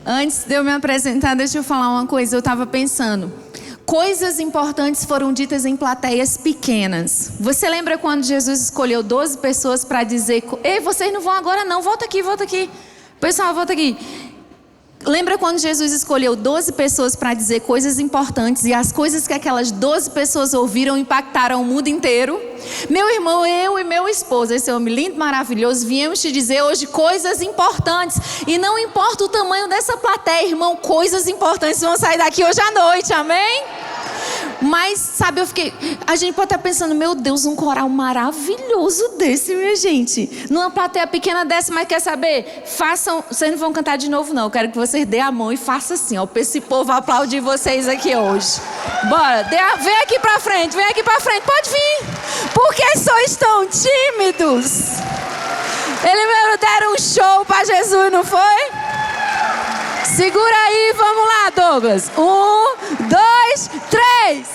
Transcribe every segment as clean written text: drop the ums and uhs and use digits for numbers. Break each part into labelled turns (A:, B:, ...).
A: Antes de eu me apresentar, deixa eu falar uma coisa. Eu estava pensando. Coisas importantes foram ditas em plateias pequenas. Você lembra quando Jesus escolheu 12 pessoas para dizer: ei, vocês não vão agora não, volta aqui, volta aqui. Pessoal, volta aqui. Lembra quando Jesus escolheu 12 pessoas para dizer coisas importantes e as coisas que aquelas 12 pessoas ouviram impactaram o mundo inteiro? Meu irmão, eu e meu esposo, esse homem lindo, maravilhoso, viemos te dizer hoje coisas importantes. E não importa o tamanho dessa plateia, irmão, coisas importantes vão sair daqui hoje à noite, amém? Mas, sabe, a gente pode estar pensando, meu Deus, um coral maravilhoso desse, minha gente. Numa plateia pequena dessa, mas quer saber? Façam, vocês não vão cantar de novo não, eu quero que vocês dêem a mão e façam assim, ó, para esse povo aplaudir vocês aqui hoje. Bora, vem aqui pra frente, pode vir. Por que sois tão tímidos? Eles mesmo deram um show pra Jesus, não foi? Segura aí, vamos lá, Douglas. 1, 2, 3.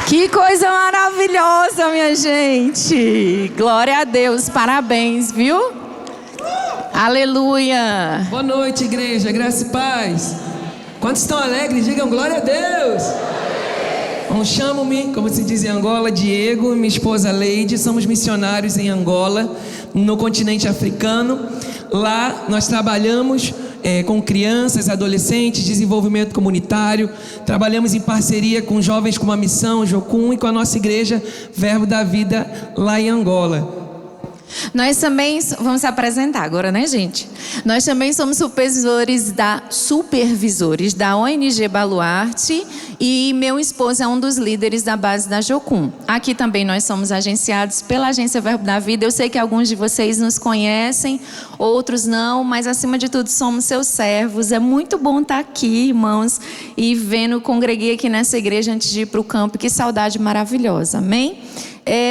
A: Que coisa maravilhosa, minha gente. Glória a Deus, parabéns, viu? Aleluia.
B: Boa noite, igreja, graça e paz. Quantos estão alegres, digam glória a Deus. Bom, chamo-me, como se diz em Angola, Diego e minha esposa Leide. Somos missionários em Angola, no continente africano. Lá nós trabalhamos com crianças, adolescentes, desenvolvimento comunitário. Trabalhamos em parceria com jovens com uma missão, Jocum, e com a nossa igreja Verbo da Vida lá em Angola.
A: Nós também, vamos se apresentar agora, né, gente? Nós também somos supervisores da ONG Baluarte e meu esposo é um dos líderes da base da Jocum. Aqui também nós somos agenciados pela Agência Verbo da Vida. Eu sei que alguns de vocês nos conhecem, outros não, mas acima de tudo somos seus servos. É muito bom estar aqui, irmãos, e congreguei aqui nessa igreja antes de ir para o campo. Que saudade maravilhosa, amém?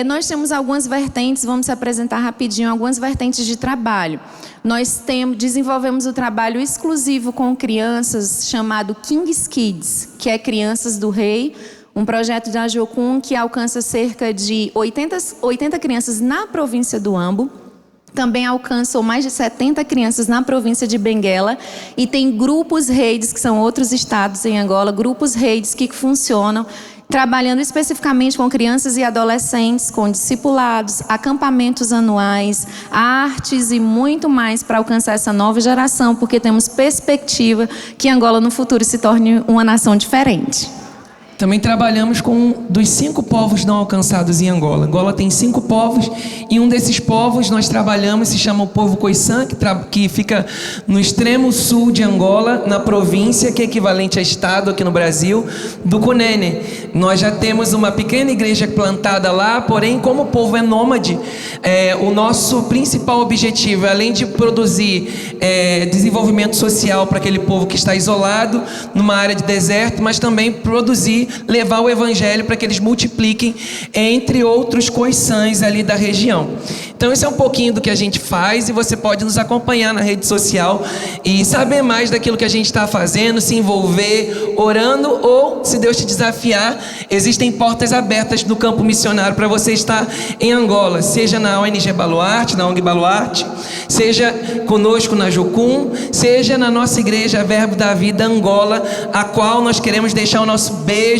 A: Nós temos algumas vertentes, vamos se apresentar rapidinho, algumas vertentes de trabalho. Nós desenvolvemos o trabalho exclusivo com crianças chamado King's Kids, que é Crianças do Rei, um projeto da Jocum que alcança cerca de 80 crianças na província do Ambo. Também alcançam mais de 70 crianças na província de Benguela. E tem grupos redes, que são outros estados em Angola, grupos redes que funcionam trabalhando especificamente com crianças e adolescentes, com discipulados, acampamentos anuais, artes e muito mais para alcançar essa nova geração, porque temos perspectiva que Angola no futuro se torne uma nação diferente.
B: Também trabalhamos com dos 5 povos não alcançados em Angola. Angola tem 5 povos e um desses povos nós trabalhamos, se chama o povo Khoisan, que fica no extremo sul de Angola, na província, que é equivalente a estado aqui no Brasil, do Cunene. Nós já temos uma pequena igreja plantada lá, porém, como o povo é nômade, o nosso principal objetivo é, além de produzir desenvolvimento social para aquele povo que está isolado, numa área de deserto, mas também levar o evangelho para que eles multipliquem entre outros coiçãs ali da região. Então esse é um pouquinho do que a gente faz e você pode nos acompanhar na rede social e saber mais daquilo que a gente está fazendo, se envolver, orando, ou se Deus te desafiar, existem portas abertas no campo missionário para você estar em Angola, seja na ONG Baluarte, na ONG Baluarte, seja conosco na Jocum, seja na nossa igreja Verbo da Vida Angola, a qual nós queremos deixar o nosso beijo,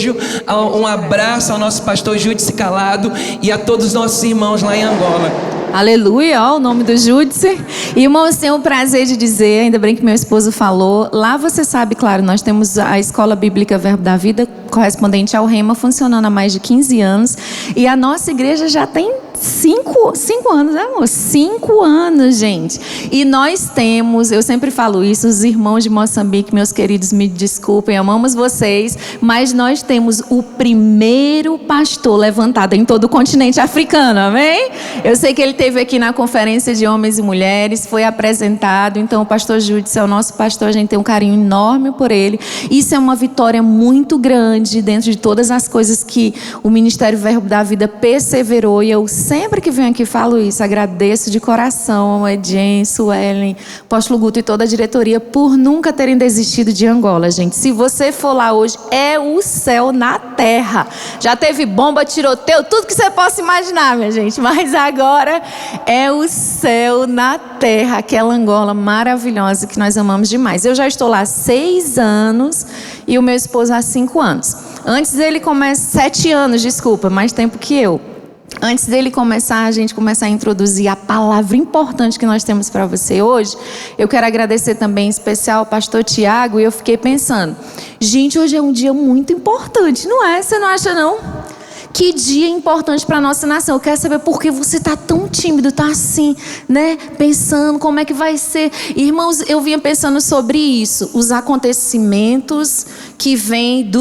B: um abraço ao nosso pastor Júdice Calado e a todos os nossos irmãos lá em Angola.
A: Aleluia, ó, o nome do Júdice. Irmãos, tenho o prazer de dizer, ainda bem que meu esposo falou, lá você sabe, claro, nós temos a Escola Bíblica Verbo da Vida, correspondente ao Rema, funcionando há mais de 15 anos, e a nossa igreja já tem 5 anos, né, amor? 5 anos, gente. E nós temos, eu sempre falo isso, os irmãos de Moçambique, meus queridos, me desculpem, amamos vocês, mas nós temos o primeiro pastor levantado em todo o continente africano, amém? Eu sei que ele esteve aqui na conferência de homens e mulheres, foi apresentado, então o pastor Júdice é o nosso pastor, a gente tem um carinho enorme por ele. Isso é uma vitória muito grande dentro de todas as coisas que o Ministério Verbo da Vida perseverou, e eu sempre sempre que venho aqui falo isso, agradeço de coração ao Edjen, Suelen, Apóstolo Guto e toda a diretoria por nunca terem desistido de Angola, gente. Se você for lá hoje, é o céu na terra. Já teve bomba, tiroteio, tudo que você possa imaginar, minha gente, mas agora é o céu na terra, aquela Angola maravilhosa que nós amamos demais. Eu já estou lá há 6 anos e o meu esposo há 5 anos. Antes dele começar, 7 anos, desculpa, mais tempo que eu. Antes dele começar, a gente começar a introduzir a palavra importante que nós temos para você hoje, eu quero agradecer também em especial ao pastor Tiago, e eu fiquei pensando, gente, hoje é um dia muito importante, não é? Você não acha não? Que dia importante para a nossa nação. Eu quero saber por que você está tão tímido, está assim, né? Pensando como é que vai ser. Irmãos, eu vinha pensando sobre isso, os acontecimentos que vêm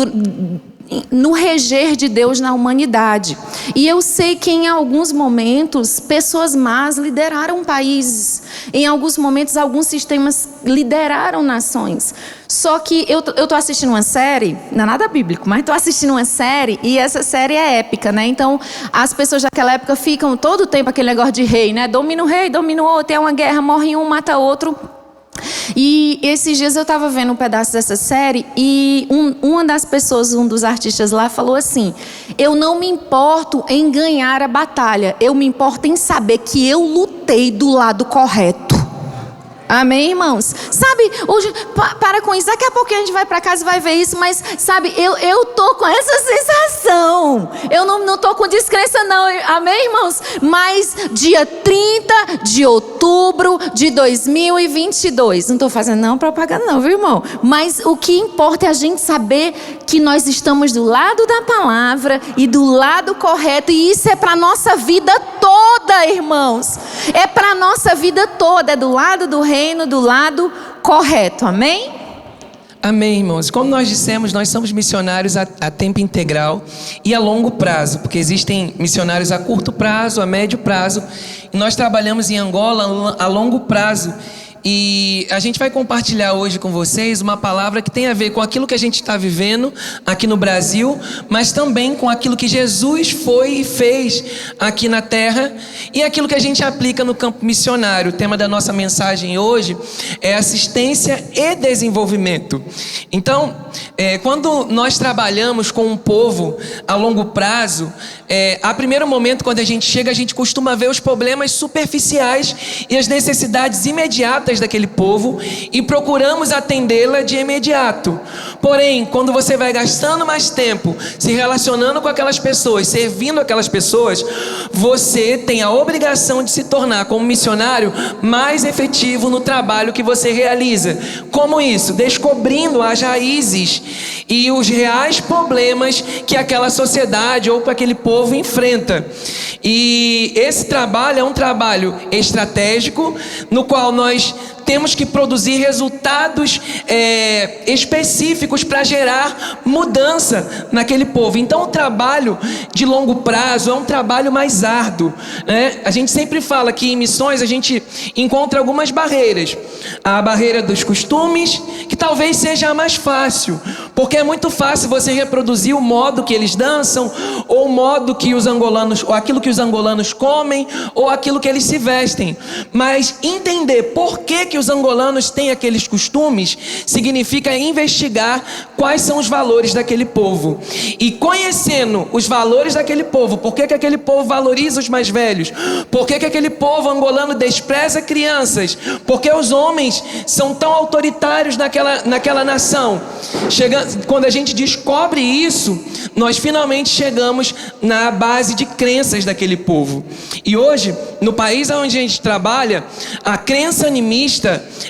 A: no reger de Deus na humanidade. E eu sei que em alguns momentos pessoas más lideraram países, em alguns momentos alguns sistemas lideraram nações. Só que eu tô assistindo uma série, não é nada bíblico, mas tô assistindo uma série e essa série é épica, né? Então as pessoas daquela época ficam todo o tempo aquele negócio de rei, né? Domina o rei, domina o outro, é uma guerra, morre um, mata outro. E esses dias eu estava vendo um pedaço dessa série e uma das pessoas, um dos artistas lá falou assim: eu não me importo em ganhar a batalha, eu me importo em saber que eu lutei do lado correto. Amém, irmãos? Sabe, hoje, para com isso, daqui a pouco a gente vai para casa e vai ver isso, mas sabe, eu tô com essa sensação, eu não tô com descrença não, amém, irmãos? Mas dia 30 de outubro de 2022, não tô fazendo não propaganda não, viu, irmão? Mas o que importa é a gente saber que nós estamos do lado da palavra e do lado correto, e isso é para nossa vida toda, irmãos, é para nossa vida toda, é do lado do reino, do lado correto, amém?
B: Amém, irmãos. Como nós dissemos, nós somos missionários a tempo integral e a longo prazo, porque existem missionários a curto prazo, a médio prazo, e nós trabalhamos em Angola a longo prazo. E a gente vai compartilhar hoje com vocês uma palavra que tem a ver com aquilo que a gente está vivendo aqui no Brasil, mas também com aquilo que Jesus foi e fez aqui na terra e aquilo que a gente aplica no campo missionário. O tema da nossa mensagem hoje é assistência e desenvolvimento. Então, quando nós trabalhamos com um povo a longo prazo, a primeiro momento quando a gente chega, a gente costuma ver os problemas superficiais e as necessidades imediatas daquele povo e procuramos atendê-la de imediato. Porém, quando você vai gastando mais tempo se relacionando com aquelas pessoas, servindo aquelas pessoas, você tem a obrigação de se tornar, como missionário, mais efetivo no trabalho que você realiza. Como isso? Descobrindo as raízes e os reais problemas que aquela sociedade ou que aquele povo enfrenta. E esse trabalho é um trabalho estratégico, no qual nós temos que produzir resultados específicos para gerar mudança naquele povo. Então o trabalho de longo prazo é um trabalho mais árduo, né? A gente sempre fala que em missões a gente encontra algumas barreiras. A barreira dos costumes, que talvez seja a mais fácil, porque é muito fácil você reproduzir o modo que eles dançam, ou o modo que os angolanos, ou aquilo que os angolanos comem, ou aquilo que eles se vestem. Mas entender por que os angolanos têm aqueles costumes significa investigar quais são os valores daquele povo. E conhecendo os valores daquele povo, por que aquele povo valoriza os mais velhos, por que aquele povo angolano despreza crianças, por que os homens são tão autoritários naquela nação. Quando a gente descobre isso, nós finalmente chegamos na base de crenças daquele povo. E hoje, no país onde a gente trabalha, a crença animista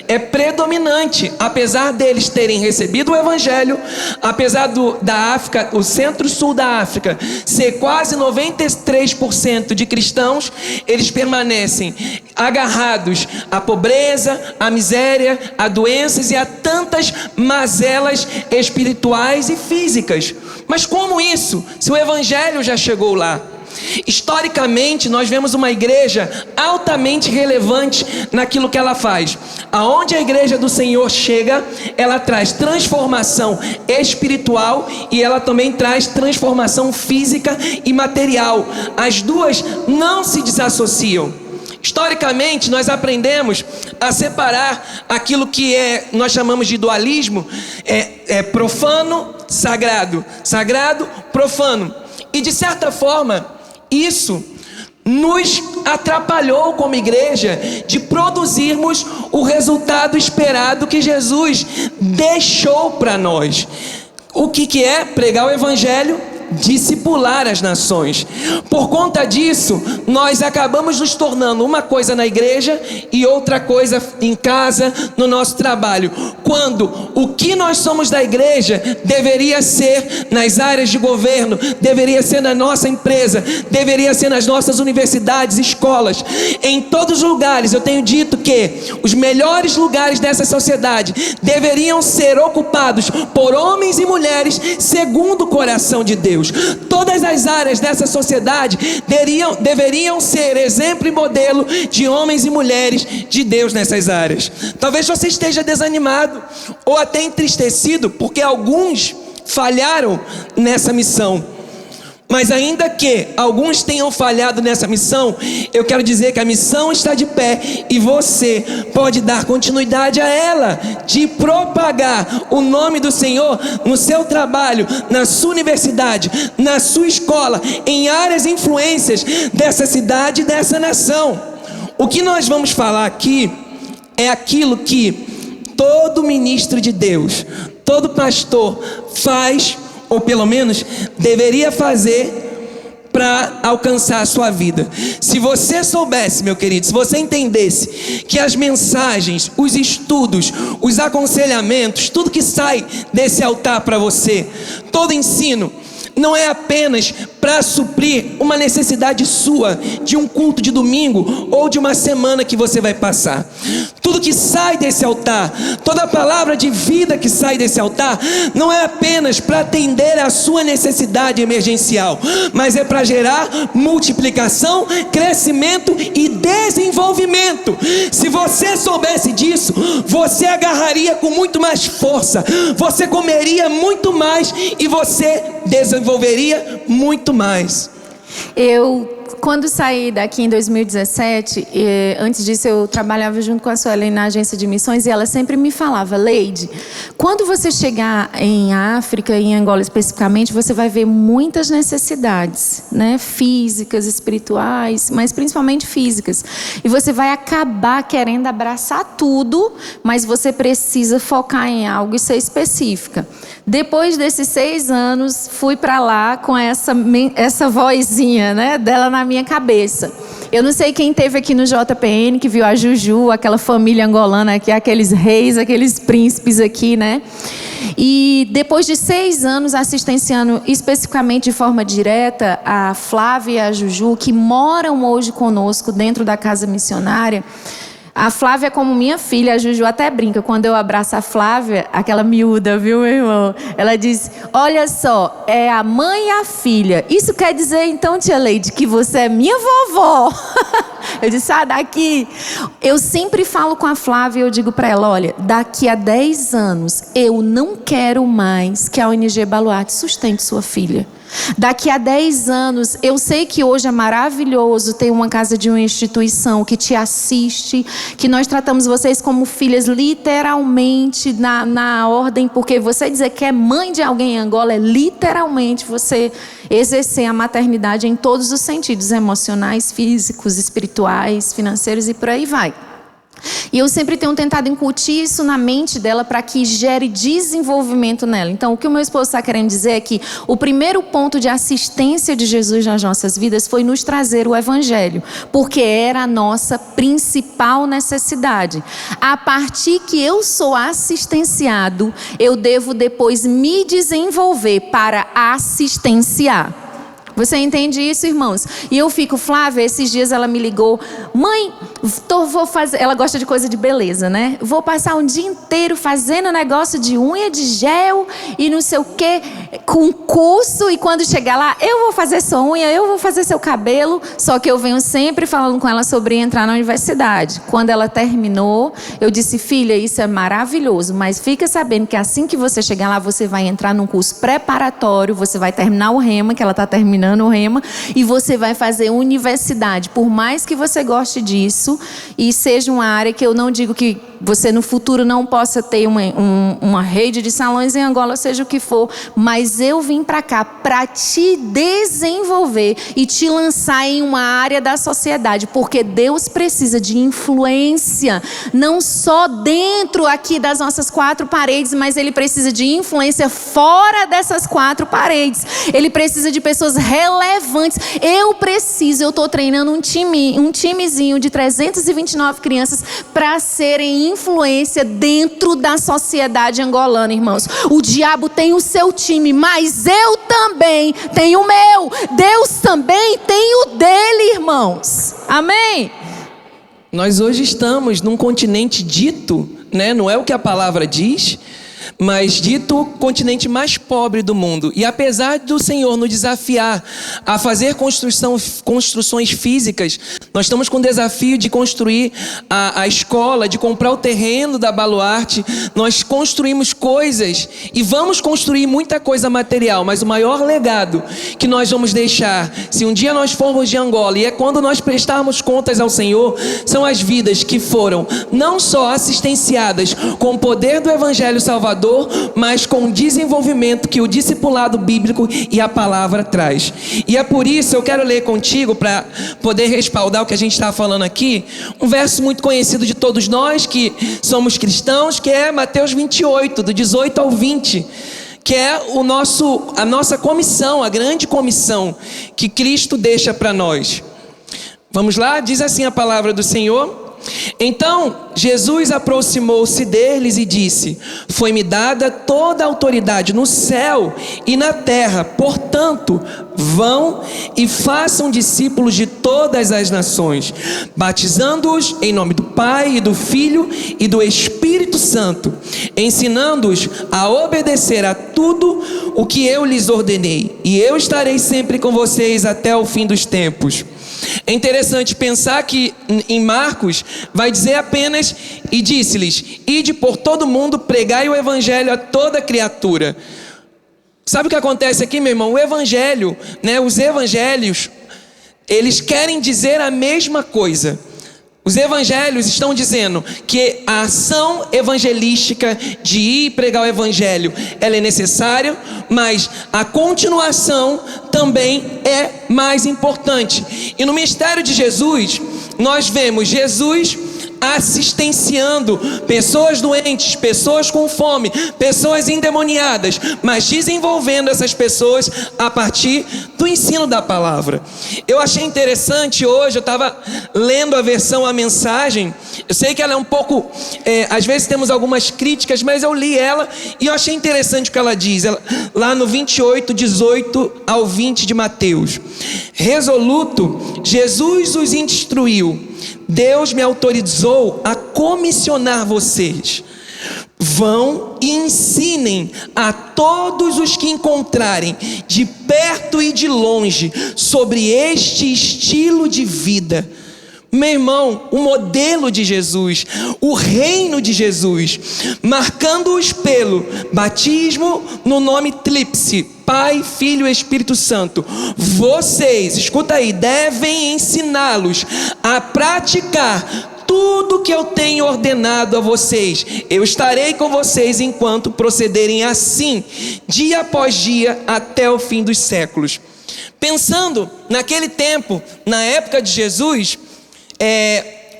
B: é predominante, apesar deles terem recebido o evangelho, apesar da África, o centro-sul da África, ser quase 93% de cristãos, eles permanecem agarrados à pobreza, à miséria, a doenças e a tantas mazelas espirituais e físicas. Mas como isso, se o evangelho já chegou lá? Historicamente, nós vemos uma igreja altamente relevante naquilo que ela faz. Aonde a igreja do Senhor chega, ela traz transformação espiritual e ela também traz transformação física e material. As duas não se desassociam. Historicamente, nós aprendemos a separar aquilo que nós chamamos de dualismo, profano, sagrado, sagrado, profano. E de certa forma, isso nos atrapalhou como igreja de produzirmos o resultado esperado que Jesus deixou para nós. O que é pregar o evangelho? Discipular as nações. Por conta disso, nós acabamos nos tornando uma coisa na igreja e outra coisa em casa, no nosso trabalho, quando o que nós somos da igreja deveria ser nas áreas de governo, deveria ser na nossa empresa, deveria ser nas nossas universidades, escolas, em todos os lugares. Eu tenho dito que os melhores lugares dessa sociedade deveriam ser ocupados por homens e mulheres segundo o coração de Deus. Todas as áreas dessa sociedade deveriam ser exemplo e modelo de homens e mulheres de Deus nessas áreas. Talvez você esteja desanimado ou até entristecido porque alguns falharam nessa missão. Mas ainda que alguns tenham falhado nessa missão, eu quero dizer que a missão está de pé e você pode dar continuidade a ela, de propagar o nome do Senhor no seu trabalho, na sua universidade, na sua escola, em áreas e influências dessa cidade e dessa nação. O que nós vamos falar aqui é aquilo que todo ministro de Deus, todo pastor faz, ou pelo menos deveria fazer para alcançar a sua vida. Se você soubesse, meu querido, se você entendesse que as mensagens, os estudos, os aconselhamentos, tudo que sai desse altar para você, todo ensino, não é apenas para suprir uma necessidade sua de um culto de domingo ou de uma semana que você vai passar. Tudo que sai desse altar, toda palavra de vida que sai desse altar, não é apenas para atender a sua necessidade emergencial, mas é para gerar multiplicação, crescimento e desenvolvimento. Se você soubesse disso, você agarraria com muito mais força, você comeria muito mais e você desenvolveria muito mais.
A: Quando saí daqui em 2017, antes disso eu trabalhava junto com a Suelen na agência de missões e ela sempre me falava: Leide, quando você chegar em África, em Angola especificamente, você vai ver muitas necessidades, né? Físicas, espirituais, mas principalmente físicas. E você vai acabar querendo abraçar tudo, mas você precisa focar em algo e ser específica. Depois desses 6 anos, fui para lá com essa vozinha, né, dela na minha cabeça. Eu não sei quem teve aqui no JPN, que viu a Juju, aquela família angolana aqui, aqueles reis, aqueles príncipes aqui, né? E depois de 6 anos assistenciando especificamente de forma direta a Flávia e a Juju, que moram hoje conosco dentro da casa missionária. A Flávia é como minha filha, a Juju até brinca. Quando eu abraço a Flávia, aquela miúda, viu, meu irmão? Ela diz: olha só, é a mãe e a filha. Isso quer dizer então, tia Leide, que você é minha vovó. Eu disse: sai daqui. Eu sempre falo com a Flávia e eu digo para ela: olha, daqui a 10 anos eu não quero mais que a ONG Baluarte sustente sua filha. Daqui a 10 anos, eu sei que hoje é maravilhoso ter uma casa de uma instituição que te assiste, que nós tratamos vocês como filhas literalmente na ordem, porque você dizer que é mãe de alguém em Angola é literalmente você exercer a maternidade em todos os sentidos, emocionais, físicos, espirituais, financeiros e por aí vai. E eu sempre tenho tentado incutir isso na mente dela para que gere desenvolvimento nela. Então, o que o meu esposo está querendo dizer é que o primeiro ponto de assistência de Jesus nas nossas vidas foi nos trazer o Evangelho, porque era a nossa principal necessidade. A partir que eu sou assistenciado, eu devo depois me desenvolver para assistenciar. Você entende isso, irmãos? E eu fico, Flávia, esses dias ela me ligou: mãe, vou fazer... Ela gosta de coisa de beleza, né? Vou passar um dia inteiro fazendo negócio de unha, de gel e não sei o quê. com curso, e quando chegar lá, eu vou fazer sua unha, eu vou fazer seu cabelo. Só que eu venho sempre falando com ela sobre entrar na universidade. Quando ela terminou, eu disse: filha, isso é maravilhoso, mas fica sabendo que assim que você chegar lá, você vai entrar num curso preparatório, você vai terminar o Rema, que ela está terminando o Rema, e você vai fazer universidade. Por mais que você goste disso e seja uma área que eu não digo que você no futuro não possa ter uma rede de salões em Angola, seja o que for, mas eu vim para cá para te desenvolver e te lançar em uma área da sociedade, porque Deus precisa de influência, não só dentro aqui das nossas 4 paredes, mas Ele precisa de influência fora dessas 4 paredes. Ele precisa de pessoas relevantes. Eu estou treinando um timezinho de 329 crianças para serem influência dentro da sociedade angolana, irmãos. O diabo tem o seu time, mas eu também tenho o meu. Deus também tem o dele, irmãos. Amém?
B: Nós hoje estamos num continente dito, né? Não é o que a palavra diz, mas dito continente mais pobre do mundo. E apesar do Senhor nos desafiar a fazer construções físicas, nós estamos com o desafio de construir a escola, de comprar o terreno da Baluarte. Nós construímos coisas e vamos construir muita coisa material, mas o maior legado que nós vamos deixar, se um dia nós formos de Angola, e é quando nós prestarmos contas ao Senhor, são as vidas que foram não só assistenciadas com o poder do Evangelho Salvador, mas com o desenvolvimento que o discipulado bíblico e a palavra traz. E é por isso eu quero ler contigo, para poder respaldar o que a gente está falando aqui, um verso muito conhecido de todos nós que somos cristãos, que é Mateus 28, do 18 ao 20, que é a nossa comissão, a grande comissão que Cristo deixa para nós. Vamos lá? Diz assim a palavra do Senhor: então Jesus aproximou-se deles e disse: foi-me dada toda a autoridade no céu e na terra, portanto, vão e façam discípulos de todas as nações, batizando-os em nome do Pai e do Filho e do Espírito Santo, ensinando-os a obedecer a tudo o que eu lhes ordenei, e eu estarei sempre com vocês até o fim dos tempos. É interessante pensar que em Marcos vai dizer apenas: e disse-lhes, ide por todo mundo, pregai o evangelho a toda criatura. Sabe o que acontece aqui, meu irmão? O evangelho, né, os evangelhos, eles querem dizer a mesma coisa. Os evangelhos estão dizendo que a ação evangelística de ir e pregar o evangelho, ela é necessária, mas a continuação também é mais importante. E no ministério de Jesus, nós vemos Jesus assistenciando pessoas doentes, pessoas com fome, pessoas endemoniadas, mas desenvolvendo essas pessoas a partir do ensino da palavra. Eu achei interessante hoje, eu estava lendo a versão, a mensagem, eu sei que ela é um pouco, às vezes temos algumas críticas, mas eu li ela e eu achei interessante o que ela diz, lá no 28, 18 ao 20 de Mateus. Resoluto, Jesus os instruiu: Deus me autorizou a comissionar vocês. Vão e ensinem a todos os que encontrarem, de perto e de longe, sobre este estilo de vida. Meu irmão, o modelo de Jesus, o reino de Jesus, marcando-os pelo batismo no nome tríplice, Pai, Filho e Espírito Santo. Vocês, escuta aí, devem ensiná-los a praticar tudo que eu tenho ordenado a vocês. Eu estarei com vocês enquanto procederem assim, dia após dia, até o fim dos séculos. Pensando naquele tempo, na época de Jesus,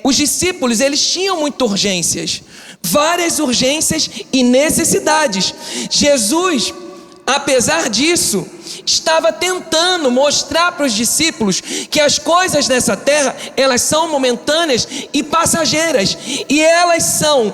B: os discípulos, eles tinham muitas urgências, várias urgências e necessidades. Jesus, apesar disso, estava tentando mostrar para os discípulos que as coisas dessa terra, elas são momentâneas e passageiras, e elas são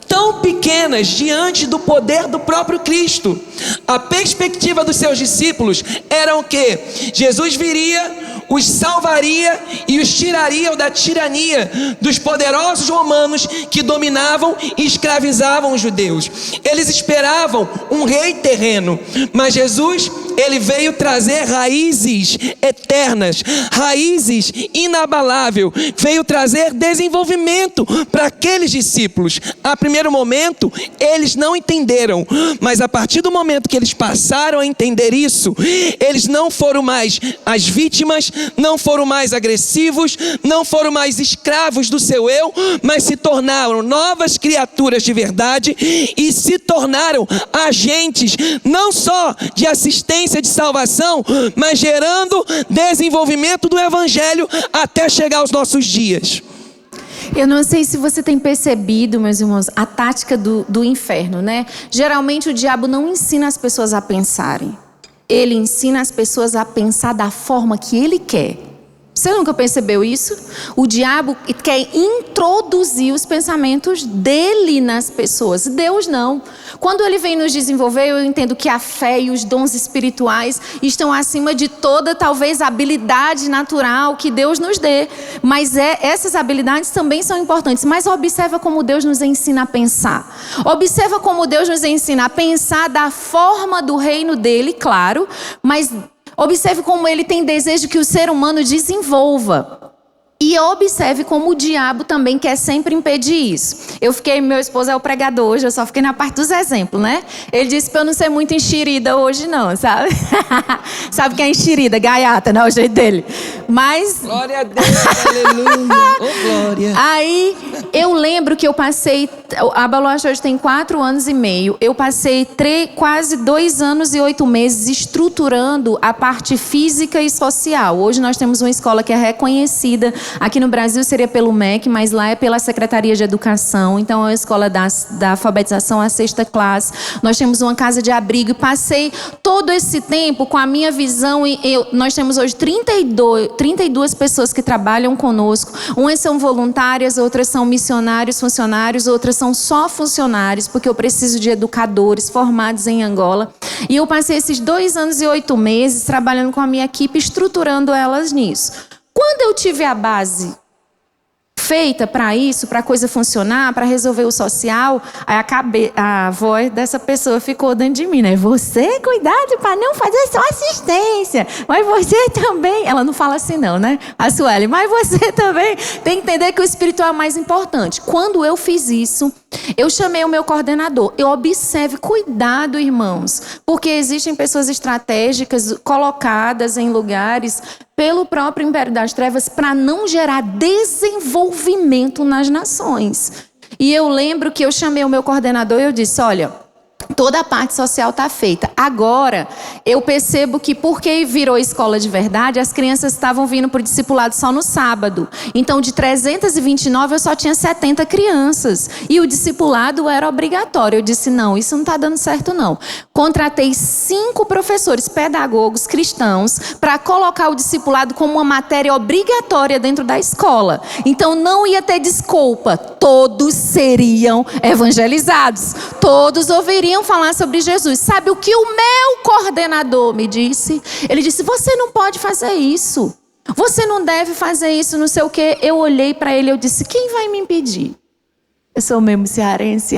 B: tão pequenas diante do poder do próprio Cristo. A perspectiva dos seus discípulos era o quê? Jesus viria, os salvaria e os tiraria da tirania dos poderosos romanos que dominavam e escravizavam os judeus. Eles esperavam um rei terreno, mas Jesus, ele veio trazer raízes eternas, raízes inabaláveis, veio trazer desenvolvimento para aqueles discípulos. A primeiro momento, eles não entenderam, mas a partir do momento que eles passaram a entender isso, eles não foram mais as vítimas, não foram mais agressivos, não foram mais escravos do seu eu, mas se tornaram novas criaturas de verdade e se tornaram agentes não só de assistência de salvação, mas gerando desenvolvimento do evangelho até chegar aos nossos dias.
A: Eu não sei se você tem percebido, meus irmãos, a tática do inferno, né? Geralmente o diabo não ensina as pessoas a pensarem. Ele ensina as pessoas a pensar da forma que ele quer. Você nunca percebeu isso? O diabo quer introduzir os pensamentos dele nas pessoas. Deus não. Quando ele vem nos desenvolver, eu entendo que a fé e os dons espirituais estão acima de toda, talvez, habilidade natural que Deus nos dê. Mas essas habilidades também são importantes. Mas observa como Deus nos ensina a pensar. Observa como Deus nos ensina a pensar da forma do reino dele, claro, mas observe como ele tem desejo que o ser humano desenvolva. E observe como o diabo também quer sempre impedir isso. Meu esposo é o pregador hoje, eu só fiquei na parte dos exemplos, né? Ele disse para eu não ser muito enxerida hoje não, sabe? Sabe quem é enxerida? Gaiata, não é o jeito dele. Mas...
B: Glória a Deus, aleluia, oh glória.
A: Aí, eu lembro que eu passei... A Baluarte hoje tem 4 anos e meio. Eu passei quase 2 anos e 8 meses estruturando a parte física e social. Hoje nós temos uma escola que é reconhecida. Aqui no Brasil seria pelo MEC, mas lá é pela Secretaria de Educação. Então é a escola da alfabetização à 6ª classe. Nós temos uma casa de abrigo. E passei todo esse tempo com a minha visão. Nós temos hoje 32 pessoas que trabalham conosco. Umas são voluntárias, outras são missionários, funcionários, outras são só funcionários, porque eu preciso de educadores formados em Angola. E eu passei esses 2 anos e 8 meses trabalhando com a minha equipe, estruturando elas nisso. Quando eu tive a base feita para isso, para a coisa funcionar, para resolver o social, aí a voz dessa pessoa ficou dentro de mim, né? Você, cuidado para não fazer só assistência, mas você também, ela não fala assim não, né? A Sueli, mas você também tem que entender que o espiritual é mais importante. Quando eu fiz isso, eu chamei o meu coordenador. Eu observe, cuidado, irmãos, porque existem pessoas estratégicas colocadas em lugares pelo próprio Império das Trevas para não gerar desenvolvimento nas nações. E eu lembro que eu chamei o meu coordenador e eu disse, olha, toda a parte social está feita. Agora, eu percebo que porque virou escola de verdade, as crianças estavam vindo para o discipulado só no sábado. Então, de 329, eu só tinha 70 crianças. E o discipulado era obrigatório. Eu disse, não, isso não está dando certo, não. Contratei 5 professores pedagogos cristãos para colocar o discipulado como uma matéria obrigatória dentro da escola. Então, não ia ter desculpa. Todos seriam evangelizados. Todos ouviriam falar sobre Jesus. Sabe o que o meu coordenador me disse? Ele disse, você não pode fazer isso. Você não deve fazer isso, não sei o quê. Eu olhei para ele e eu disse, quem vai me impedir? Eu sou mesmo cearense,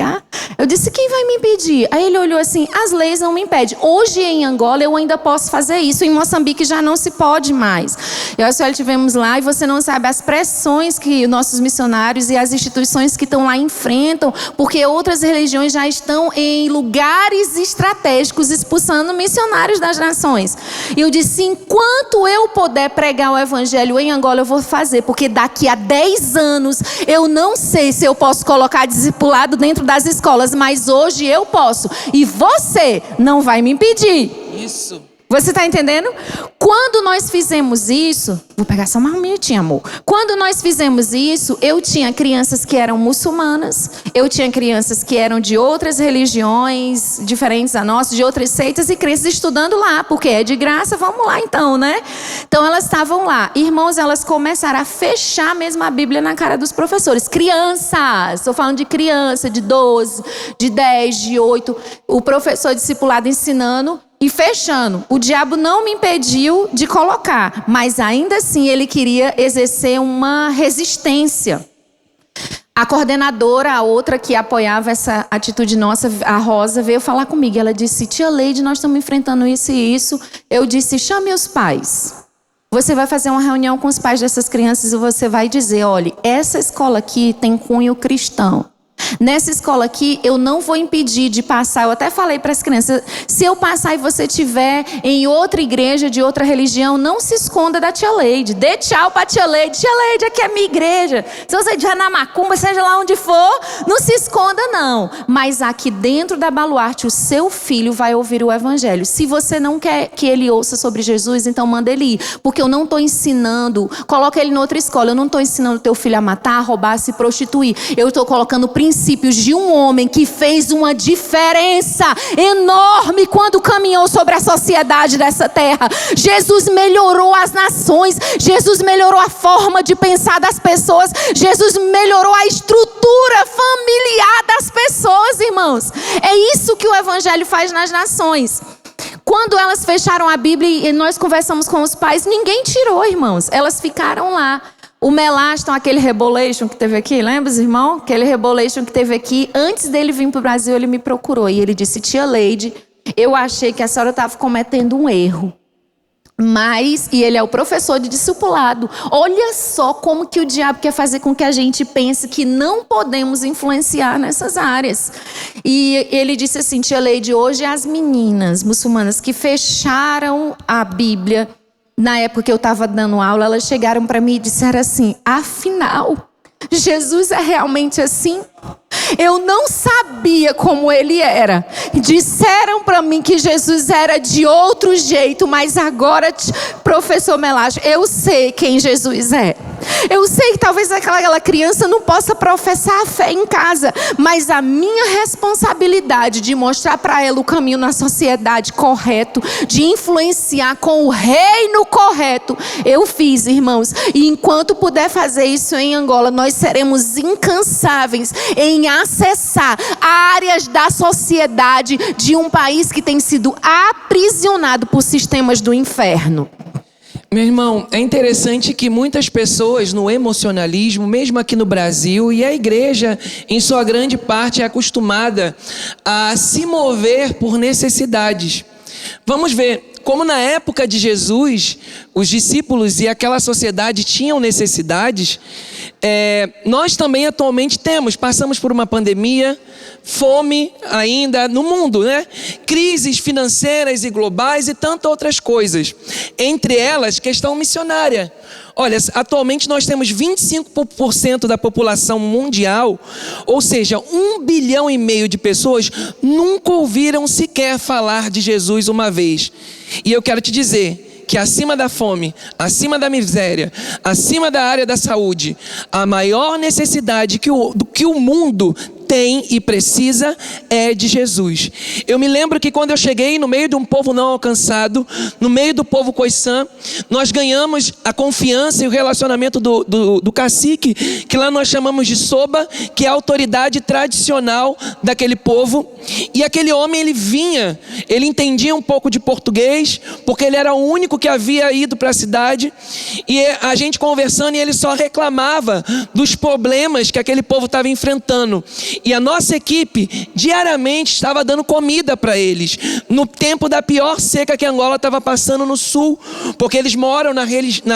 A: Eu disse, quem vai me impedir? Aí ele olhou assim, as leis não me impedem. Hoje em Angola eu ainda posso fazer isso. Em Moçambique já não se pode mais. Eu e a Sueli estivemos lá e você não sabe as pressões que nossos missionários e as instituições que estão lá enfrentam, porque outras religiões já estão em lugares estratégicos expulsando missionários das nações. E eu disse, enquanto eu puder pregar o evangelho em Angola, eu vou fazer, porque daqui a 10 anos eu não sei se eu posso colocar discipulado dentro das escolas, mas hoje eu posso. E você não vai me impedir.
B: Isso.
A: Você está entendendo? Quando nós fizemos isso... Vou pegar só mais um minutinho, amor. Quando nós fizemos isso, eu tinha crianças que eram muçulmanas, eu tinha crianças que eram de outras religiões diferentes da nossa, de outras seitas, e crianças estudando lá, porque é de graça, vamos lá então, né? Então elas estavam lá. Irmãos, elas começaram a fechar mesmo a Bíblia na cara dos professores. Crianças, estou falando de criança, de 12, de 10, de 8. O professor discipulado ensinando, E fechando, o diabo não me impediu de colocar, mas ainda assim ele queria exercer uma resistência. A coordenadora, a outra que apoiava essa atitude nossa, a Rosa, veio falar comigo. Ela disse: tia Leide, nós estamos enfrentando isso e isso. Eu disse: chame os pais. Você vai fazer uma reunião com os pais dessas crianças e você vai dizer: olha, essa escola aqui tem cunho cristão. Nessa escola aqui, eu não vou impedir de passar. Eu até falei para as crianças: se eu passar e você estiver em outra igreja, de outra religião, não se esconda da tia Leide. Dê tchau para a tia Leide. Tia Leide, aqui é a minha igreja. Se você estiver na macumba, seja lá onde for, não se esconda não. Mas aqui dentro da Baluarte, o seu filho vai ouvir o evangelho. Se você não quer que ele ouça sobre Jesus, então manda ele ir. Porque eu não estou ensinando, coloca ele em outra escola. Eu não estou ensinando teu filho a matar, a roubar, a se prostituir. Eu estou colocando princípios de um homem que fez uma diferença enorme quando caminhou sobre a sociedade dessa terra. Jesus melhorou as nações, Jesus melhorou a forma de pensar das pessoas, Jesus melhorou a estrutura familiar das pessoas, irmãos. É isso que o evangelho faz nas nações. Quando elas fecharam a Bíblia e nós conversamos com os pais, ninguém tirou, irmãos. Elas ficaram lá. O Melaston, aquele Rebolation que teve aqui, lembra, irmão? Aquele Rebolation que teve aqui, antes dele vir para o Brasil, ele me procurou. E ele disse: tia Leide, eu achei que a senhora estava cometendo um erro. E ele é o professor de discipulado. Olha só como que o diabo quer fazer com que a gente pense que não podemos influenciar nessas áreas. E ele disse assim: tia Leide, hoje as meninas muçulmanas que fecharam a Bíblia, na época que eu estava dando aula, elas chegaram para mim e disseram assim: afinal, Jesus é realmente assim? Eu não sabia como ele era. Disseram para mim que Jesus era de outro jeito, mas agora, professor Melaston, eu sei quem Jesus é. Eu sei que talvez aquela criança não possa professar a fé em casa, mas a minha responsabilidade de mostrar para ela o caminho na sociedade correto, de influenciar com o reino correto, eu fiz, irmãos. E enquanto puder fazer isso em Angola, nós seremos incansáveis em acessar áreas da sociedade de um país que tem sido aprisionado por sistemas do inferno.
B: Meu irmão, é interessante que muitas pessoas no emocionalismo, mesmo aqui no Brasil, e a igreja, em sua grande parte, é acostumada a se mover por necessidades. Vamos ver. Como na época de Jesus, os discípulos e aquela sociedade tinham necessidades, nós também atualmente passamos por uma pandemia, fome ainda no mundo, né? Crises financeiras e globais e tantas outras coisas. Entre elas, questão missionária. Olha, atualmente nós temos 25% da população mundial, ou seja, 1,5 bilhão de pessoas nunca ouviram sequer falar de Jesus uma vez. E eu quero te dizer que acima da fome, acima da miséria, acima da área da saúde, a maior necessidade que o mundo tem e precisa é de Jesus. Eu me lembro que quando eu cheguei no meio de um povo não alcançado, no meio do povo Khoisan, nós ganhamos a confiança e o relacionamento do cacique, que lá nós chamamos de Soba, que é a autoridade tradicional daquele povo. E aquele homem, ele entendia um pouco de português, porque ele era o único que havia ido para a cidade, e a gente conversando, e ele só reclamava dos problemas que aquele povo estava enfrentando. E a nossa equipe diariamente estava dando comida para eles, no tempo da pior seca que Angola estava passando no sul, porque eles moram na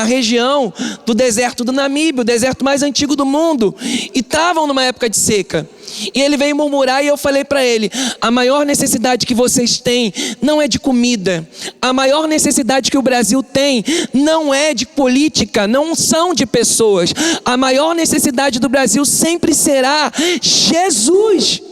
B: região do deserto do Namíbia, o deserto mais antigo do mundo, e estavam numa época de seca. E ele veio murmurar e eu falei para ele: a maior necessidade que vocês têm não é de comida, a maior necessidade que o Brasil tem não é de política, não são de pessoas, a maior necessidade do Brasil sempre será Jesus.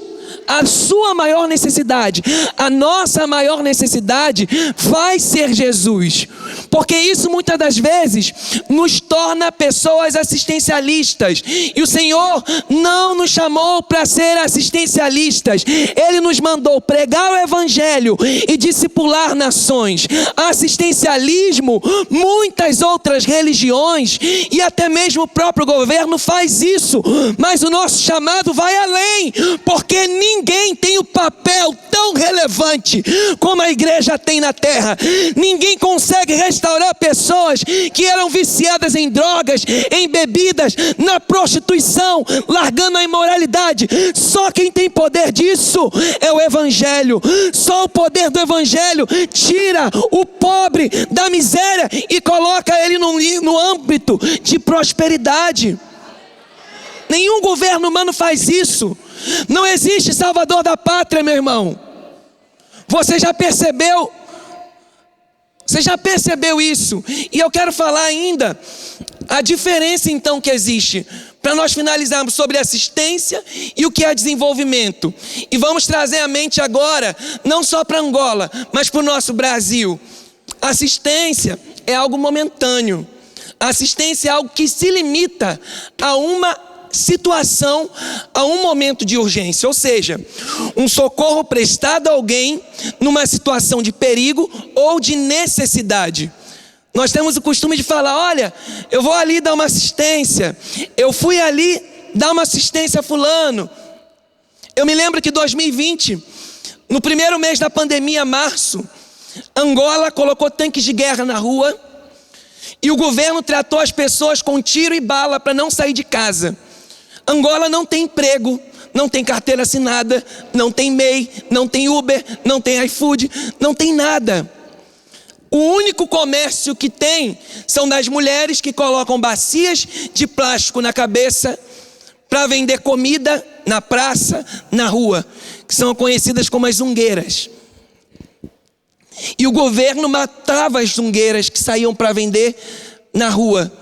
B: A sua maior necessidade, a nossa maior necessidade vai ser Jesus, porque isso muitas das vezes nos torna pessoas assistencialistas, e o Senhor não nos chamou para ser assistencialistas, Ele nos mandou pregar o Evangelho e discipular nações. Assistencialismo, muitas outras religiões e até mesmo o próprio governo faz isso, mas o nosso chamado vai além, porque ninguém Ninguém tem o papel tão relevante como a igreja tem na terra. Ninguém consegue restaurar pessoas que eram viciadas em drogas, em bebidas, na prostituição, largando a imoralidade. Só quem tem poder disso é o evangelho. Só o poder do evangelho tira o pobre da miséria e coloca ele no âmbito de prosperidade. Nenhum governo humano faz isso. Não existe salvador da pátria, meu irmão. Você já percebeu? Você já percebeu isso? E eu quero falar ainda a diferença então que existe, para nós finalizarmos sobre assistência e o que é desenvolvimento. E vamos trazer a mente agora, não só para Angola, mas para o nosso Brasil. Assistência é algo momentâneo. Assistência é algo que se limita a uma situação, a um momento de urgência, ou seja, um socorro prestado a alguém numa situação de perigo ou de necessidade. Nós temos o costume de falar: olha, eu vou ali dar uma assistência, eu fui ali dar uma assistência a fulano. Eu me lembro que em 2020, no primeiro mês da pandemia, março, Angola colocou tanques de guerra na rua e o governo tratou as pessoas com tiro e bala para não sair de casa. Angola não tem emprego, não tem carteira assinada, não tem MEI, não tem Uber, não tem iFood, não tem nada. O único comércio que tem são das mulheres que colocam bacias de plástico na cabeça para vender comida na praça, na rua, que são conhecidas como as zungueiras. E o governo matava as zungueiras que saíam para vender na rua.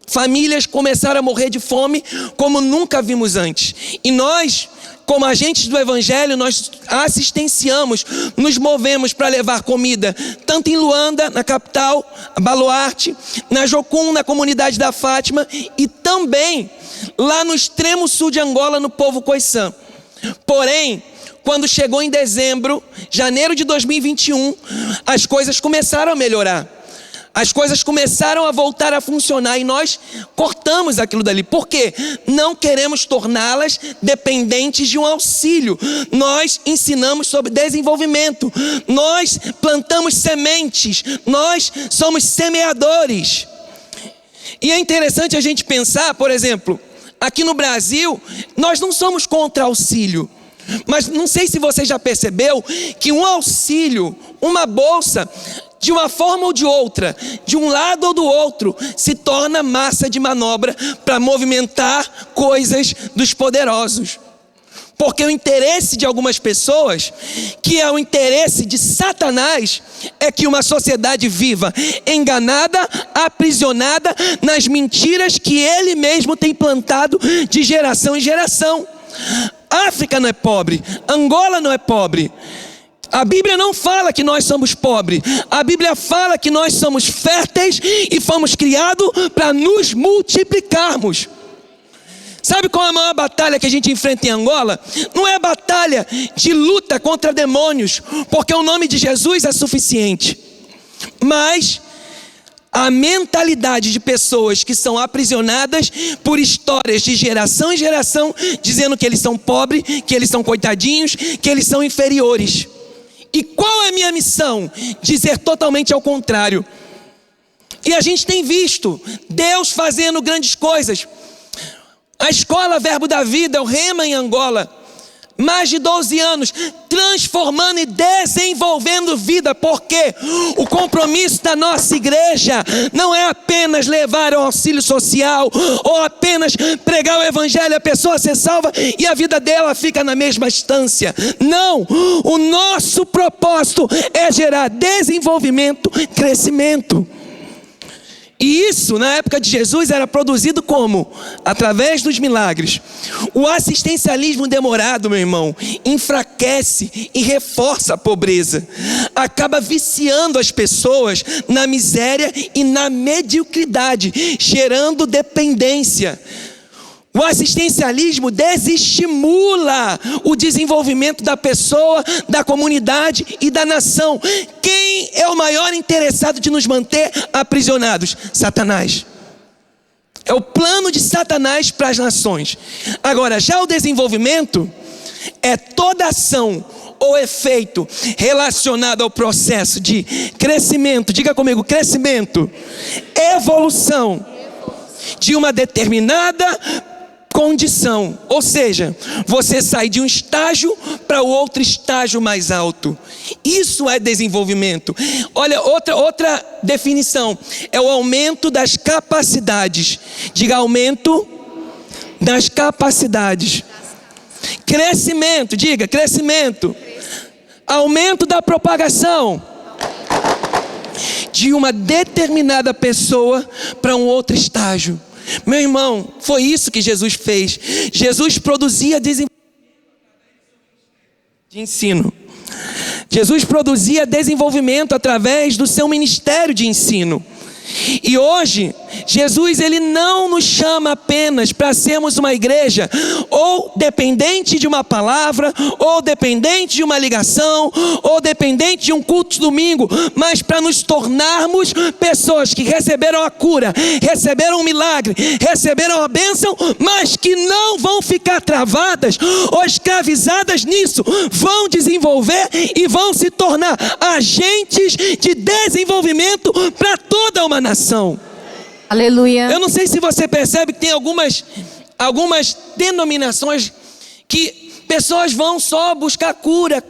B: Famílias começaram a morrer de fome como nunca vimos antes. E nós, como agentes do evangelho, nós assistenciamos, nos movemos para levar comida, tanto em Luanda, na capital, Baluarte, na Jocum, na comunidade da Fátima, e também lá no extremo sul de Angola, no povo Khoisan. Porém, quando chegou em dezembro, janeiro de 2021, as coisas começaram a melhorar. As coisas começaram a voltar a funcionar e nós cortamos aquilo dali. Por quê? Não queremos torná-las dependentes de um auxílio. Nós ensinamos sobre desenvolvimento. Nós plantamos sementes. Nós somos semeadores. E é interessante a gente pensar, por exemplo, aqui no Brasil, nós não somos contra auxílio. Mas não sei se você já percebeu que um auxílio, uma bolsa, de uma forma ou de outra, de um lado ou do outro, se torna massa de manobra para movimentar coisas dos poderosos. Porque o interesse de algumas pessoas, que é o interesse de Satanás, é que uma sociedade viva enganada, aprisionada nas mentiras que ele mesmo tem plantado de geração em geração. África não é pobre, Angola não é pobre. A Bíblia não fala que nós somos pobres. A Bíblia fala que nós somos férteis e fomos criados para nos multiplicarmos. Sabe qual é a maior batalha que a gente enfrenta em Angola? Não é a batalha de luta contra demônios, porque o nome de Jesus é suficiente. Mas a mentalidade de pessoas que são aprisionadas por histórias de geração em geração, dizendo que eles são pobres, que eles são coitadinhos, que eles são inferiores. E qual é a minha missão? Dizer totalmente ao contrário. E a gente tem visto Deus fazendo grandes coisas. A escola Verbo da Vida, o Rema em Angola, mais de 12 anos, transformando e desenvolvendo vida, porque o compromisso da nossa igreja não é apenas levar o auxílio social, ou apenas pregar o evangelho, a pessoa ser salva e a vida dela fica na mesma instância. Não, o nosso propósito é gerar desenvolvimento, crescimento. E isso, na época de Jesus, era produzido como? Através dos milagres. O assistencialismo demorado, meu irmão, enfraquece e reforça a pobreza. Acaba viciando as pessoas na miséria e na mediocridade, gerando dependência. O assistencialismo desestimula o desenvolvimento da pessoa, da comunidade e da nação. Quem é o maior interessado de nos manter aprisionados? Satanás. É o plano de Satanás para as nações. Agora, já o desenvolvimento é toda ação ou efeito relacionado ao processo de crescimento, diga comigo, crescimento, evolução de uma determinada condição. Ou seja, você sai de um estágio para o outro estágio mais alto. Isso é desenvolvimento. Olha, outra definição é o aumento das capacidades. Diga, aumento das capacidades. Crescimento, diga, crescimento. Aumento da propagação de uma determinada pessoa para um outro estágio. Meu irmão, foi isso que Jesus fez. Jesus produzia desenvolvimento de ensino. Jesus produzia desenvolvimento através do seu ministério de ensino. E hoje, Jesus, ele não nos chama apenas para sermos uma igreja ou dependente de uma palavra, ou dependente de uma ligação, ou dependente de um culto de domingo, mas para nos tornarmos pessoas que receberam a cura, receberam um milagre, receberam a bênção, mas que não vão ficar travadas ou escravizadas nisso, vão desenvolver e vão se tornar agentes de desenvolvimento para toda uma nação.
A: Aleluia.
B: Eu não sei se você percebe que tem algumas denominações que pessoas vão só buscar cura.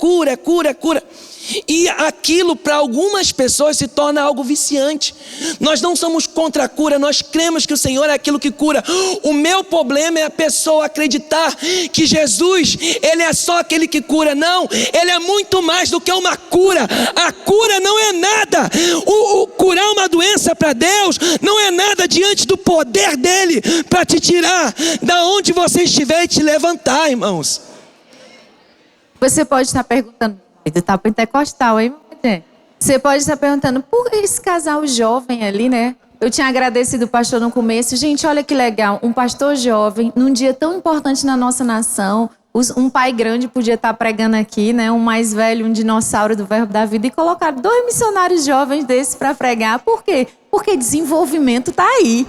B: E aquilo para algumas pessoas se torna algo viciante. Nós não somos contra a cura, nós cremos que o Senhor é aquilo que cura. O meu problema é a pessoa acreditar que Jesus, ele é só aquele que cura. Não, ele é muito mais do que uma cura. A cura não é nada. Curar uma doença para Deus não é nada diante do poder dele para te tirar da onde você estiver e te levantar, irmãos.
A: Você pode estar perguntando, tá pentecostal, hein? Você pode estar perguntando, por que esse casal jovem ali, né? Eu tinha agradecido o pastor no começo. Gente, olha que legal, um pastor jovem, num dia tão importante na nossa nação. Um pai grande podia estar pregando aqui, né? Um mais velho, um dinossauro do verbo da vida. E colocaram 2 missionários jovens desses para pregar. Por quê? Porque desenvolvimento está aí.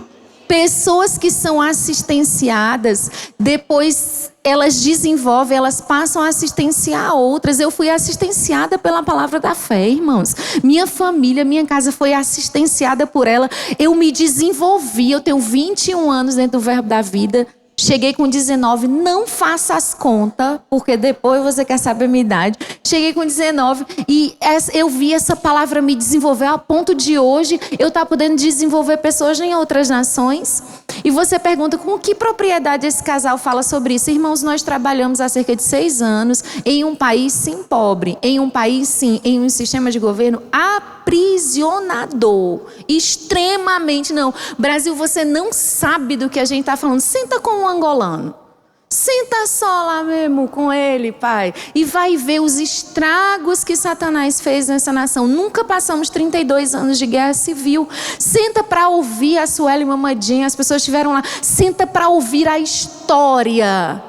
A: Pessoas que são assistenciadas, depois elas desenvolvem, elas passam a assistenciar outras. Eu fui assistenciada pela palavra da fé, irmãos. Minha família, minha casa foi assistenciada por ela. Eu me desenvolvi, eu tenho 21 anos dentro do verbo da vida. Cheguei com 19, não faça as contas, porque depois você quer saber a minha idade. Cheguei com 19 e eu vi essa palavra me desenvolver a ponto de hoje eu estar podendo desenvolver pessoas em outras nações. E você pergunta com que propriedade esse casal fala sobre isso? Irmãos, nós trabalhamos há cerca de 6 anos em um país sim pobre, em um país sim, em um sistema de governo aprisionador, extremamente não. Brasil, você não sabe do que a gente está falando. Senta com um angolano. Senta só lá mesmo com ele, pai, e vai ver os estragos que Satanás fez nessa nação. Nunca passamos 32 anos de guerra civil. Senta para ouvir a Sueli Mamadinha, as pessoas estiveram lá. Senta para ouvir a história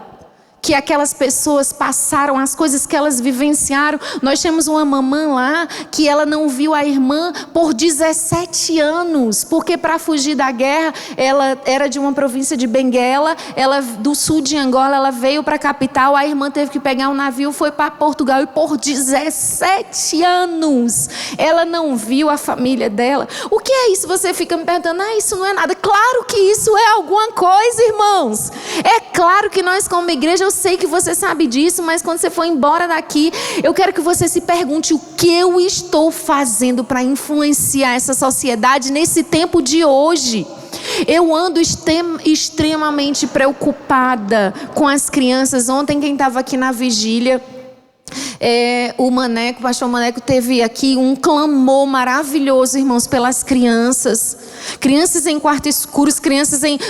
A: que aquelas pessoas passaram, as coisas que elas vivenciaram. Nós temos uma mamã lá que ela não viu a irmã por 17 anos, porque para fugir da guerra, ela era de uma província de Benguela, ela do sul de Angola, ela veio para a capital, a irmã teve que pegar um navio, foi para Portugal e por 17 anos ela não viu a família dela. O que é isso? Você fica me perguntando, isso não é nada. Claro que isso é alguma coisa, irmãos. É claro que nós como igreja, eu sei que você sabe disso, mas quando você for embora daqui, eu quero que você se pergunte o que eu estou fazendo para influenciar essa sociedade nesse tempo de hoje. Eu ando extremamente preocupada com as crianças. Ontem quem estava aqui na vigília, o pastor Maneco teve aqui um clamor maravilhoso, irmãos, pelas crianças em quarto escuros,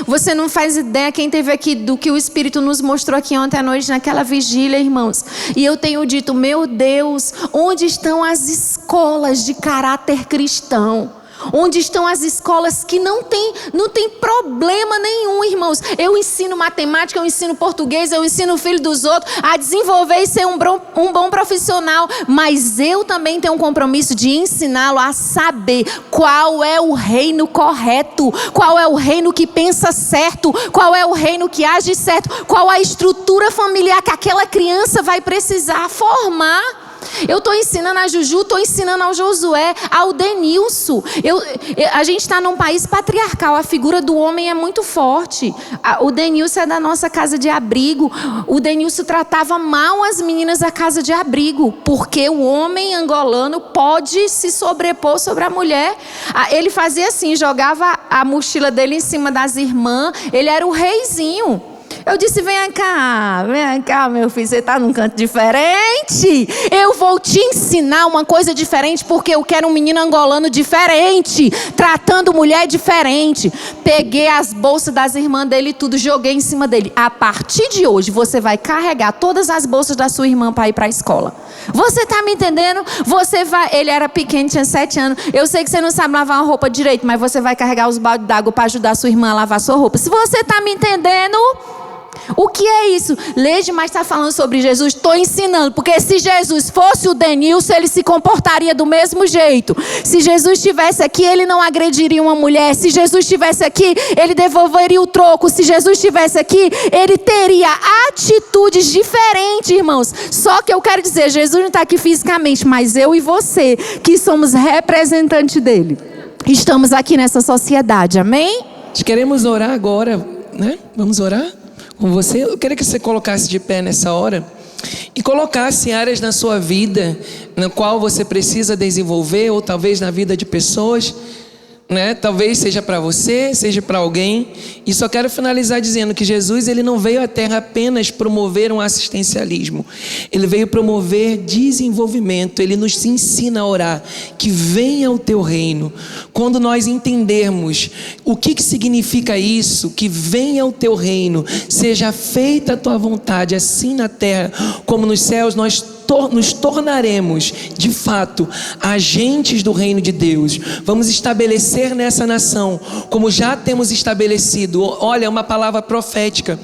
A: você não faz ideia, quem teve aqui, do que o Espírito nos mostrou aqui ontem à noite naquela vigília, irmãos. E eu tenho dito, meu Deus, onde estão as escolas de caráter cristão? Onde estão as escolas que não tem problema nenhum, irmãos. Eu ensino matemática, eu ensino português, eu ensino o filho dos outros a desenvolver e ser um bom profissional. Mas eu também tenho um compromisso de ensiná-lo a saber qual é o reino correto, qual é o reino que pensa certo, qual é o reino que age certo, qual a estrutura familiar que aquela criança vai precisar formar. Eu estou ensinando a Juju, estou ensinando ao Josué, ao Denilson. A gente está num país patriarcal, a figura do homem é muito forte. O Denilson é da nossa casa de abrigo. O Denilson tratava mal as meninas da casa de abrigo, porque o homem angolano pode se sobrepor sobre a mulher. Ele fazia assim, jogava a mochila dele em cima das irmãs, ele era o reizinho. Eu disse, vem cá, meu filho, você está num canto diferente. Eu vou te ensinar uma coisa diferente, porque eu quero um menino angolano diferente, tratando mulher diferente. Peguei as bolsas das irmãs dele e tudo, joguei em cima dele. A partir de hoje, você vai carregar todas as bolsas da sua irmã para ir para a escola. Você está me entendendo? Você vai. Ele era pequeno, tinha 7 anos. Eu sei que você não sabe lavar uma roupa direito, mas você vai carregar os baldes d'água para ajudar a sua irmã a lavar a sua roupa. Se você está me entendendo... O que é isso? Leide, mas está falando sobre Jesus? Estou ensinando, porque se Jesus fosse o Denilson, ele se comportaria do mesmo jeito. Se Jesus estivesse aqui, ele não agrediria uma mulher. Se Jesus estivesse aqui, ele devolveria o troco. Se Jesus estivesse aqui, ele teria atitudes diferentes, irmãos. Só que eu quero dizer, Jesus não está aqui fisicamente, mas eu e você, que somos representantes dele, estamos aqui nessa sociedade, amém?
B: Nós queremos orar agora, né? Vamos orar com você. Eu queria que você colocasse de pé nessa hora e colocasse áreas na sua vida na qual você precisa desenvolver, ou talvez na vida de pessoas, né? Talvez seja para você, seja para alguém. E só quero finalizar dizendo que Jesus, ele não veio à terra apenas promover um assistencialismo. Ele veio promover desenvolvimento. Ele nos ensina a orar, que venha o teu reino. Quando nós entendermos o que significa isso, que venha o teu reino, seja feita a tua vontade, assim na terra como nos céus, nós nos tornaremos, de fato, agentes do reino de Deus. Vamos estabelecer nessa nação, como já temos estabelecido. Olha, uma palavra profética.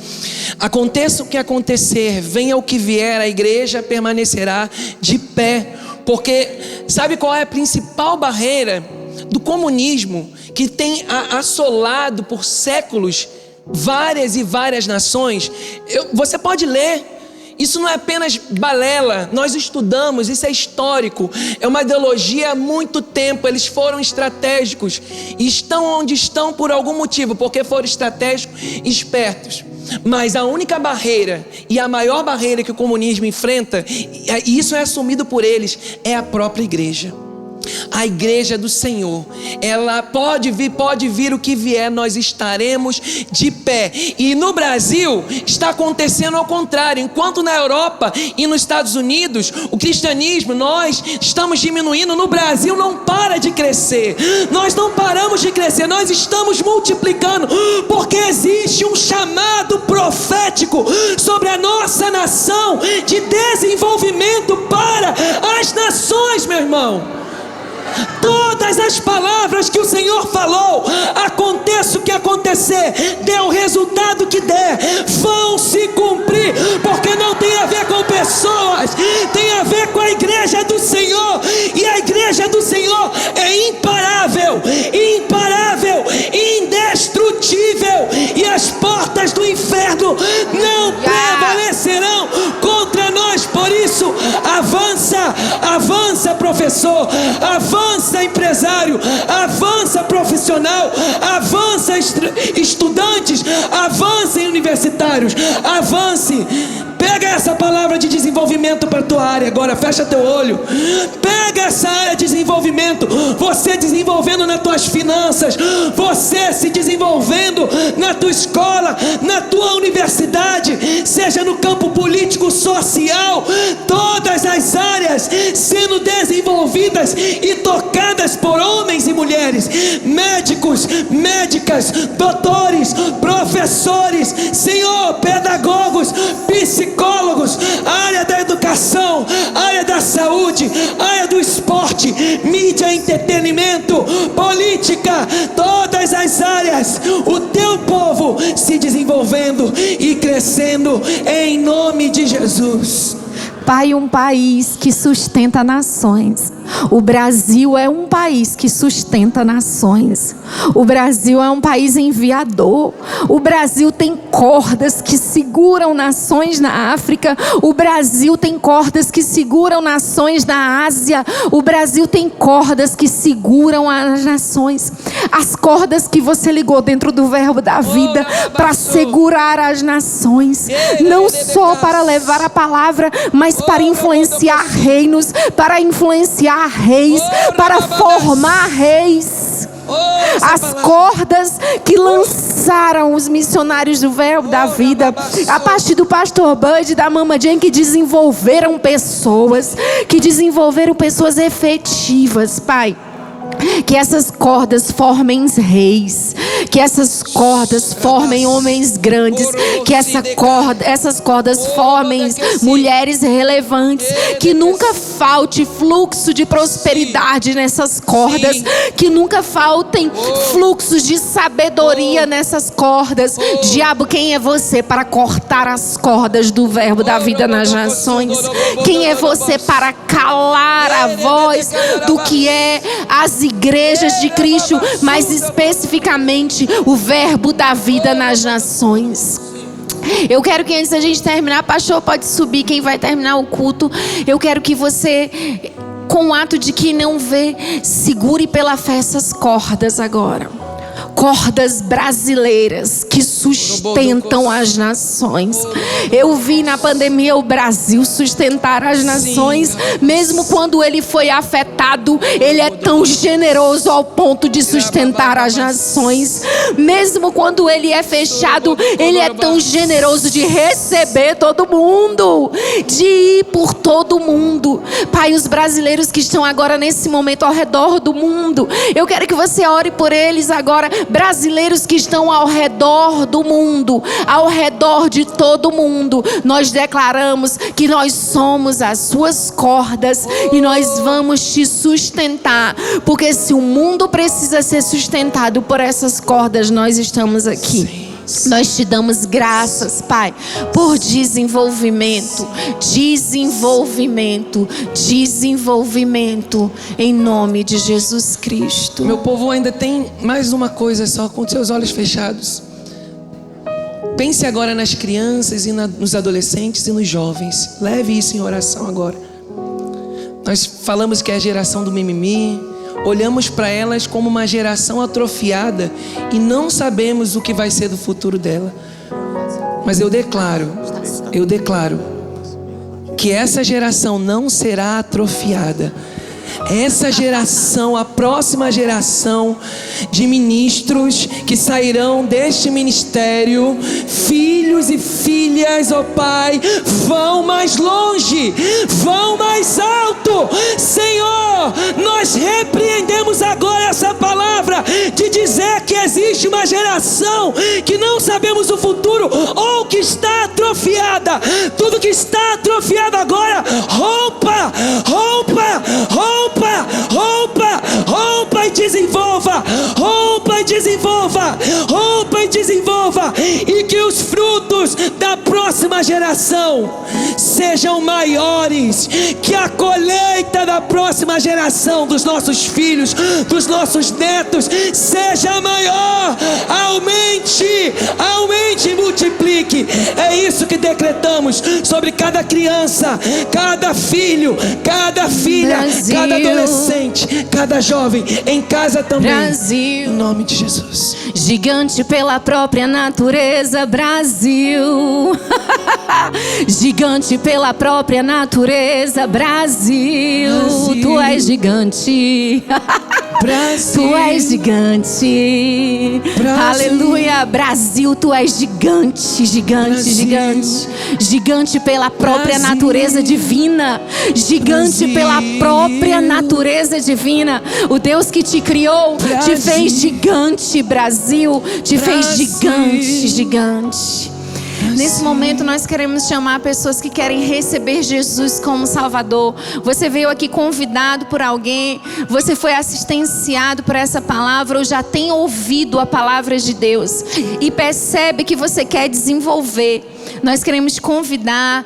B: Aconteça o que acontecer, venha o que vier, a igreja permanecerá de pé. Porque sabe qual é a principal barreira do comunismo, que tem assolado por séculos várias e várias nações? Você pode ler. Isso não é apenas balela, nós estudamos, isso é histórico, é uma ideologia há muito tempo. Eles foram estratégicos e estão onde estão por algum motivo, porque foram estratégicos e espertos. Mas a única barreira e a maior barreira que o comunismo enfrenta, e isso é assumido por eles, é a própria igreja. A igreja do Senhor, ela pode vir o que vier, nós estaremos de pé. E no Brasil está acontecendo ao contrário. Enquanto na Europa e nos Estados Unidos o cristianismo, nós estamos diminuindo, no Brasil não para de crescer. Nós não paramos de crescer, nós estamos multiplicando, porque existe um chamado profético sobre a nossa nação de desenvolvimento para as nações, meu irmão. Todas as palavras que o Senhor falou, aconteça o que acontecer, dê o resultado que der, vão se cumprir, porque não tem a ver com pessoas, tem a ver com a igreja do Senhor. E a igreja do Senhor é imparável, indestrutível, e as portas do inferno não prevalecerão contra nós. Por isso, avança professor, avança empresário, avança profissional, avança estudantes, avancem universitários, avance. Pega essa palavra de desenvolvimento para a tua área agora, fecha teu olho. Pega essa área de desenvolvimento, você desenvolvendo nas tuas finanças, você se desenvolvendo na tua escola, na tua universidade, seja no campo político, social, todas as áreas sendo desenvolvidas e tocadas por homens e mulheres, médicos, médicas, doutores, professores, Senhor, pedagogos, psicólogos, área da educação, área da saúde, área do esporte, mídia, entretenimento, política, todas as áreas, o teu povo se desenvolvendo e crescendo em nome de Jesus.
A: Pai, um país que sustenta nações. O Brasil é um país que sustenta nações. O Brasil é um país enviador. O Brasil tem cordas que seguram nações na África. O Brasil tem cordas que seguram nações na Ásia. O Brasil tem cordas que seguram as nações. As cordas que você ligou dentro do Verbo da Vida para segurar as nações. Não só para levar a palavra, mas para influenciar reinos, para influenciar reis, para formar reis. As cordas que lançaram os missionários do Verbo da Vida, a partir do pastor Bud e da Mama Jane, que desenvolveram pessoas efetivas, Pai. Que essas cordas formem reis, que essas cordas formem homens grandes, que essas cordas formem mulheres relevantes, que nunca falte fluxo de prosperidade nessas cordas, que nunca faltem fluxos de sabedoria nessas cordas. Diabo, quem é você para cortar as cordas do Verbo da Vida nas nações? Quem é você para calar a voz do que é as igrejas de Cristo, mas especificamente o Verbo da Vida nas nações? Eu quero que antes da gente terminar, pastor, pode subir, quem vai terminar o culto, eu quero que você, com o ato de que não vê, segure pela fé essas cordas agora. Cordas brasileiras que sustentam as nações. Eu vi na pandemia o Brasil sustentar as nações. Mesmo quando ele foi afetado, ele é tão generoso ao ponto de sustentar as nações. Mesmo quando ele é fechado, ele é tão generoso de receber todo mundo, de ir por todo mundo. Pai, os brasileiros que estão agora nesse momento ao redor do mundo, eu quero que você ore por eles agora. Brasileiros que estão ao redor do mundo, ao redor de todo mundo, nós declaramos que nós somos as suas cordas e nós vamos te sustentar, porque se o mundo precisa ser sustentado por essas cordas, nós estamos aqui. Nós te damos graças, Pai, por desenvolvimento, em nome de Jesus Cristo.
B: Meu povo, ainda tem mais uma coisa só, com seus olhos fechados. Pense agora nas crianças e nos adolescentes e nos jovens. Leve isso em oração agora. Nós falamos que é a geração do mimimi. Olhamos para elas como uma geração atrofiada e não sabemos o que vai ser do futuro dela. Mas eu declaro que essa geração não será atrofiada. Essa geração, a próxima geração de ministros que sairão deste ministério, filhos e filhas, ó Pai, vão mais longe, vão mais alto. Senhor, nós repreendemos agora essa palavra de dizer que existe uma geração que não sabemos o futuro ou que está atrofiada. Tudo que está atrofiado agora, rompa, rompa, rompa, rompa, rompa e desenvolva, rompa e desenvolva, rompa e desenvolva, e que os frutos da próxima geração sejam maiores, que a colheita da próxima geração dos nossos filhos, dos nossos netos, seja maior. Aumente, aumente e multiplique. É isso que decretamos sobre cada criança, cada filho, cada filha, Brasil, cada adolescente, cada jovem, em casa também.
A: Brasil,
B: em nome de Jesus.
A: Gigante pela própria natureza, Brasil. Gigante pela própria natureza, Brasil.
B: Brasil.
A: Tu és gigante.
B: Brasil.
A: Tu és gigante.
B: Brasil.
A: Aleluia. Brasil, tu és gigante, gigante,
B: Brasil.
A: Gigante. Gigante pela própria
B: Brasil.
A: natureza divina. Gigante
B: Brasil.
A: pela própria natureza divina. O Deus que te criou
B: Brasil.
A: te fez gigante, Brasil. Te fez
B: Brasil.
A: gigante, gigante. Nesse momento nós queremos chamar pessoas que querem receber Jesus como Salvador. Você veio aqui convidado por alguém, você foi assistenciado por essa palavra ou já tem ouvido a palavra de Deus e percebe que você quer desenvolver. Nós queremos te convidar